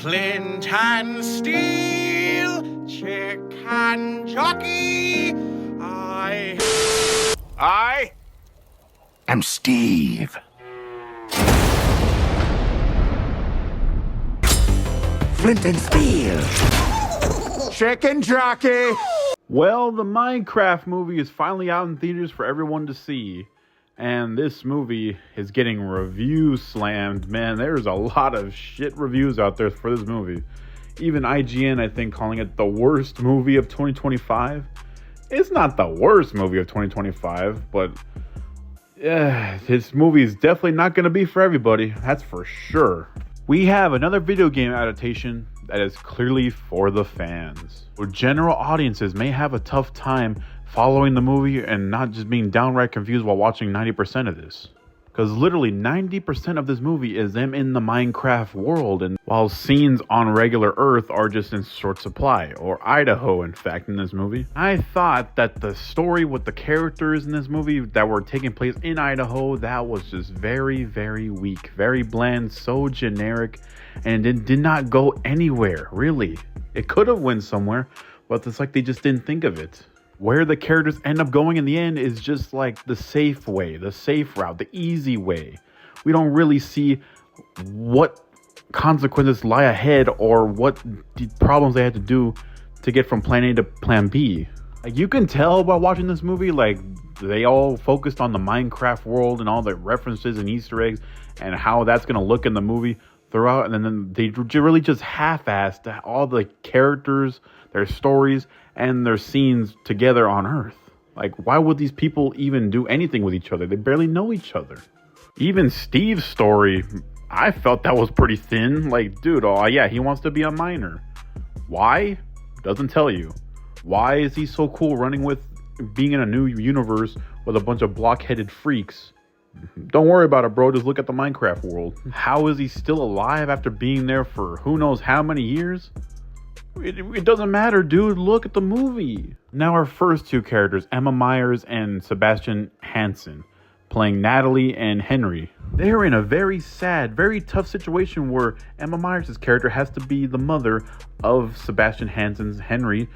Flint and steel, chick and jockey. I am Steve. Flint and steel. Chicken jockey. Well, the Minecraft movie is finally out in theaters for everyone to see. And this movie is getting review slammed. Man, there's a lot of shit reviews out there for this movie. Even IGN, I think, calling it the worst movie of 2025. It's not the worst movie of 2025, but this movie is definitely not going to be for everybody. That's for sure. We have another video game adaptation that is clearly for the fans. Where general audiences may have a tough time following the movie and not just being downright confused while watching 90% of this. Because literally 90% of this movie is them in the Minecraft world, and while scenes on regular Earth are just in short supply, or Idaho in fact in this movie. I thought that the story with the characters in this movie that were taking place in Idaho, that was just very, very weak, very bland, so generic, and it did not go anywhere, really. It could have went somewhere, but it's like they just didn't think of it. Where the characters end up going in the end is just like the safe way, the safe route, the easy way. We don't really see what consequences lie ahead or what problems they had to do to get from plan A to plan B. Like, you can tell by watching this movie, like, they all focused on the Minecraft world and all the references and Easter eggs and how that's going to look in the movie throughout. And then they really just half-assed all the characters, their stories, and their scenes together on Earth. Like, why would these people even do anything with each other? They barely know each other. Even Steve's story, I felt that was pretty thin. Like, dude, oh yeah, he wants to be a miner. Why? Doesn't tell you. Why is he so cool running with being in a new universe with a bunch of block-headed freaks? Don't worry about it, bro. Just look at the Minecraft world. How is he still alive after being there for who knows how many years? It doesn't matter, dude. Look at the movie. Now our first two characters, Emma Myers and Sebastian Hansen, playing Natalie and Henry. They're in a very sad, very tough situation where Emma Myers' character has to be the mother of Sebastian Hansen's Henry,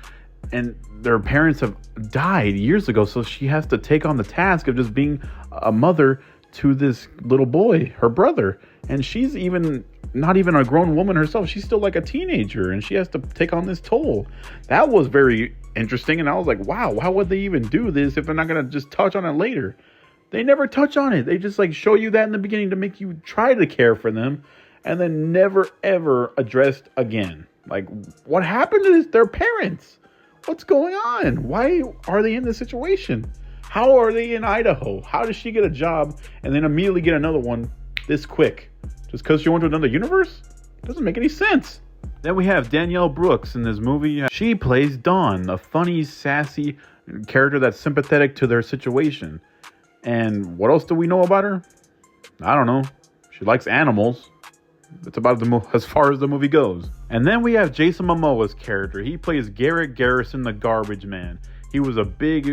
and their parents have died years ago, so she has to take on the task of just being a mother to this little boy, her brother. And she's not even a grown woman herself. She's still like a teenager, and she has to take on this toll. That was very interesting, and I was like, wow, how would they even do this if they're not going to just touch on it later? They never touch on it. They just like show you that in the beginning to make you try to care for them, and then never ever addressed again. Like, what happened to their parents? What's going on? Why are they in this situation? How are they in Idaho? How does she get a job and then immediately get another one this quick? Just because she went to another universe? Doesn't make any sense. Then we have Danielle Brooks in this movie. She plays Dawn, a funny, sassy character that's sympathetic to their situation. And what else do we know about her? I don't know. She likes animals. That's about as far as the movie goes. And then we have Jason Momoa's character. He plays Garrett Garrison, the Garbage Man. He was a big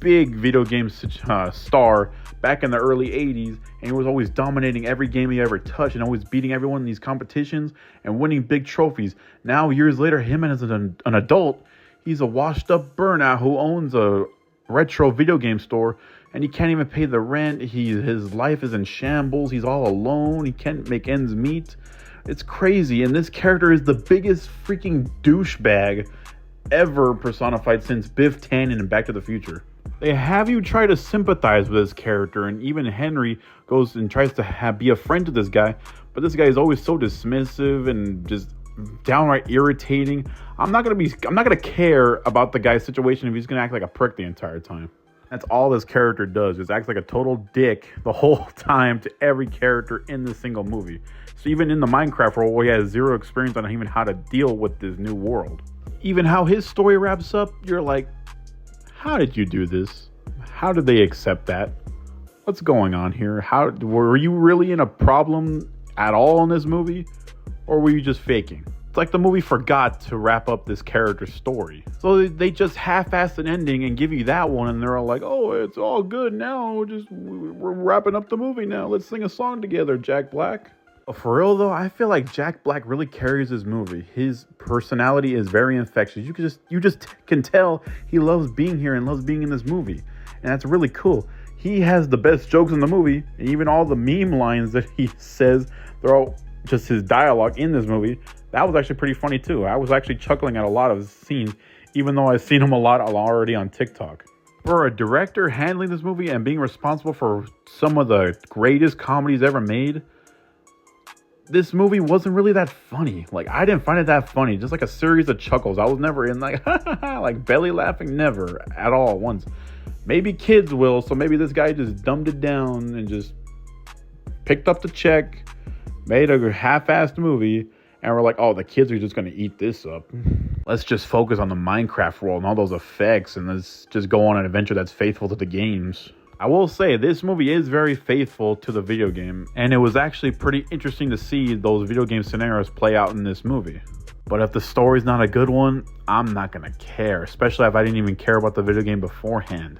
video game star back in the early 80s, and he was always dominating every game he ever touched and always beating everyone in these competitions and winning big trophies. Now, years later, him as an adult, he's a washed-up burnout who owns a retro video game store, and he can't even pay the rent. His life is in shambles. He's all alone. He can't make ends meet. It's crazy, and this character is the biggest freaking douchebag ever personified since Biff Tannen in Back to the Future. They have you try to sympathize with this character, and even Henry goes and tries to be a friend to this guy, but this guy is always so dismissive and just downright irritating. I'm not gonna care about the guy's situation if he's gonna act like a prick the entire time. That's all this character does, just acts like a total dick the whole time to every character in this single movie. So even in the Minecraft world, where he has zero experience on even how to deal with this new world. Even how his story wraps up, you're like, how did you do this? How did they accept that? What's going on here? Were you really in a problem at all in this movie? Or were you just faking? It's like the movie forgot to wrap up this character's story. So they just half-assed an ending and give you that one, and they're all like, oh, it's all good now. We're wrapping up the movie now. Let's sing a song together, Jack Black. For real though, I feel like Jack Black really carries this movie. His personality is very infectious. You just can tell he loves being here and loves being in this movie, and that's really cool. He has the best jokes in the movie, and even all the meme lines that he says, they're all just his dialogue in this movie. That was actually pretty funny too. I was actually chuckling at a lot of scenes, even though I've seen him a lot already on TikTok. For a director handling this movie and being responsible for some of the greatest comedies ever made, this movie wasn't really that funny. Like, I didn't find it that funny. Just like a series of chuckles. I was never in like, like belly laughing, never at all once. Maybe kids will, so maybe this guy just dumbed it down and just picked up the check, made a half-assed movie, and we're like, oh, the kids are just going to eat this up. Let's just focus on the Minecraft world and all those effects, and let's just go on an adventure that's faithful to the games. I will say, this movie is very faithful to the video game, and it was actually pretty interesting to see those video game scenarios play out in this movie. But if the story's not a good one, I'm not going to care, especially if I didn't even care about the video game beforehand.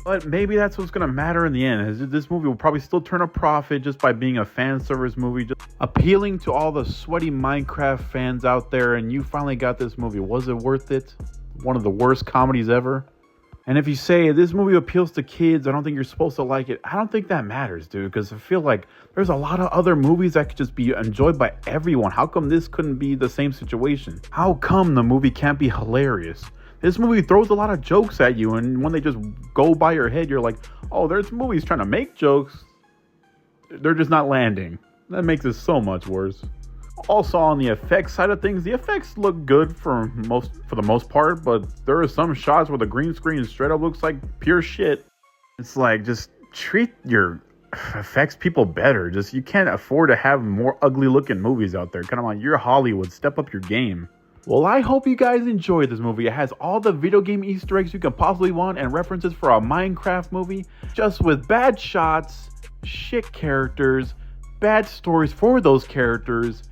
But maybe that's what's going to matter in the end. Is this movie will probably still turn a profit just by being a fan service movie, just appealing to all the sweaty Minecraft fans out there, and you finally got this movie. Was it worth it? One of the worst comedies ever? And if you say this movie appeals to kids, I don't think you're supposed to like it. I don't think that matters, dude, because I feel like there's a lot of other movies that could just be enjoyed by everyone. How come this couldn't be the same situation? How come the movie can't be hilarious? This movie throws a lot of jokes at you, and when they just go by your head, you're like, oh, there's movies trying to make jokes. They're just not landing. That makes it so much worse. Also, on the effects side of things, the effects look good for the most part, but there are some shots where the green screen straight up looks like pure shit. It's like, just treat your effects people better. Just, you can't afford to have more ugly looking movies out there. Kind of like, you're Hollywood, step up your game. Well, I hope you guys enjoyed this movie. It has all the video game Easter eggs you can possibly want and references for a Minecraft movie, just with bad shots, shit characters, bad stories for those characters,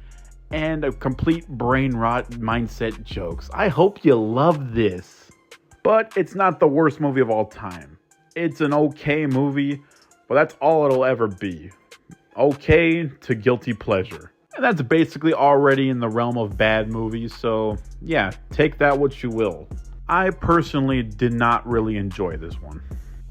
and a complete brain rot mindset jokes. I hope you love this. But it's not the worst movie of all time. It's an okay movie, but that's all it'll ever be. Okay to guilty pleasure. And that's basically already in the realm of bad movies, so yeah, take that what you will. I personally did not really enjoy this one.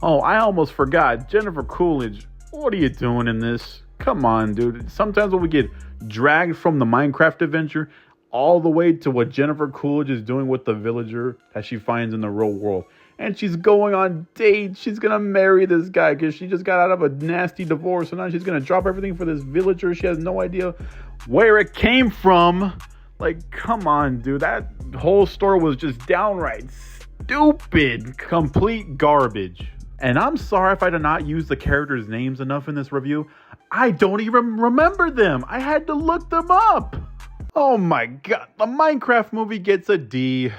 Oh, I almost forgot. Jennifer Coolidge, what are you doing in this? Come on, dude. Sometimes when we get dragged from the Minecraft adventure all the way to what Jennifer Coolidge is doing with the villager that she finds in the real world. And she's going on dates. She's going to marry this guy because she just got out of a nasty divorce. And now she's going to drop everything for this villager. She has no idea where it came from. Like, come on, dude. That whole story was just downright stupid. Complete garbage. And I'm sorry if I did not use the characters' names enough in this review. I don't even remember them. I had to look them up. Oh my god. The Minecraft movie gets a D.